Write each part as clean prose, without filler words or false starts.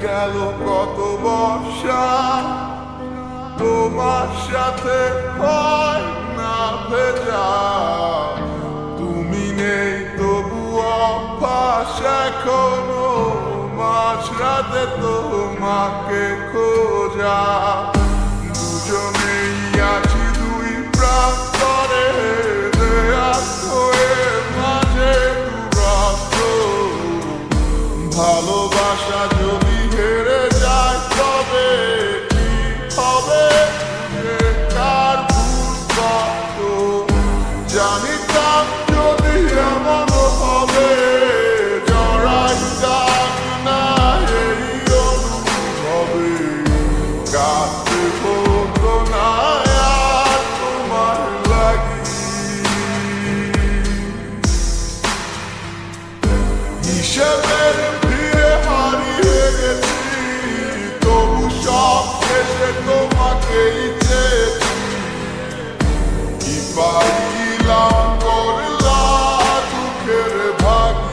গেল কত বর্ষা, তোমার সাথে হয় না ভেজা। তুমি নেই তবু অভ্যাস এখনো মাঝরাতে তোমাকে খোঁজা। দুজনেই আছি দুই প্রান্তরে, দেয়াল হয়ে মাঝে দূরত্ব। ভালোবাসা যদি হেরে যায় তবে কি হবে, কার ভুল কত? জানিতাম যদি এমন হবে, জড়াইতাম না এই অনুভবে। কাঁদতে হতো না আর তোমার লাগি। হিসেবের ভিড়ে হারিয়ে গেছি, তবু সব শেষে তোমাকেই চেয়েছি। কি পাইলাম করলা দুঃখের ভাগী।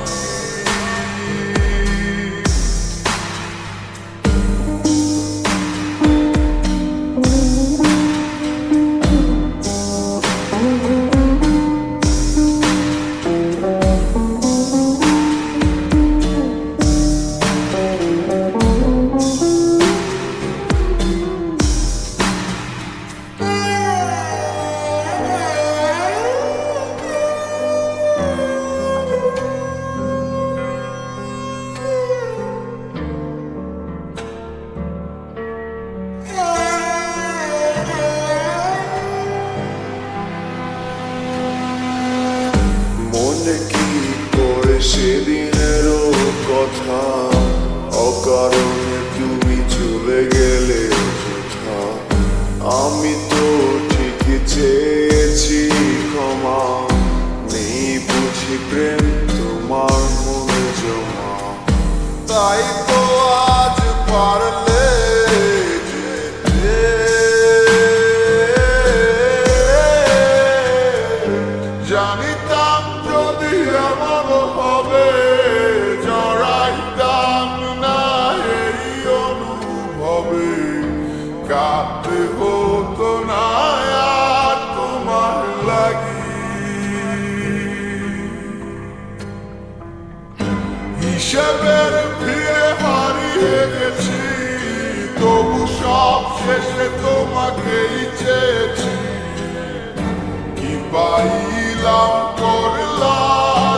মনে কি করে সেদিনেরও কথা, অকারণে তুমি চলে গেলে অযথা। আমি তো ঠিকই চেয়েছি ক্ষমা, নেই বুঝি প্রেম তোমার মনে জমা। তাই তো আজ পারলে যেতে, জানিতাম যদি এমন হবে, জড়াইতাম না এই অনুভবে। কাঁদতে হতো না আর তোমার লাগি। হিসেবের ভিড়ে হারিয়ে গেছি, তবু সব শেষে তোমাকেই চেয়েছি। কি পাইলাম করলা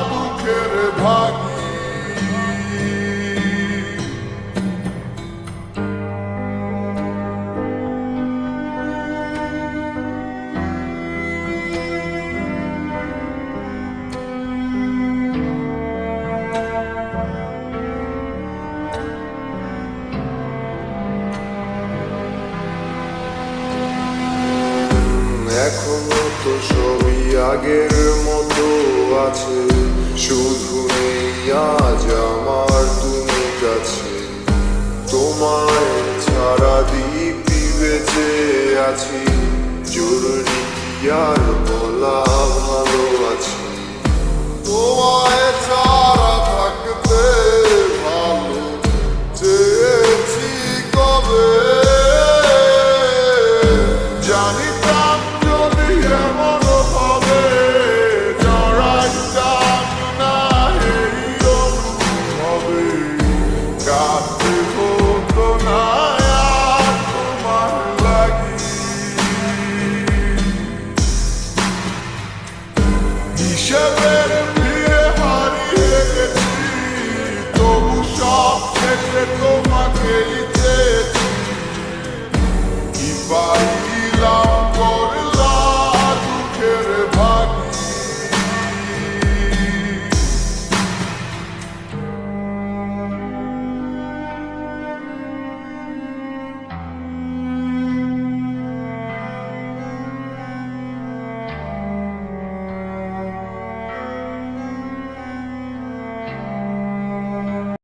দুঃখের ভাগী। এখনো তো সবই আগের মতো আছে, শুধু নেই আজ আমার তুমি কাছে। তোমায় ছাড়া দিব্যি বেঁচে আছি, জরুরি কি আর বলা ভালো আছি। তোমায় ছাড়া থাকতে ভালো চেয়েছি কবে, জানিতাম যদি এমন হবে, জড়াইতাম না এই অনুভবে। কাঁদতে হতো না আর তোমার লাগি। হিসেবের ভিড়ে হারিয়ে গেছি, তবু সব শেষে তোমাকেই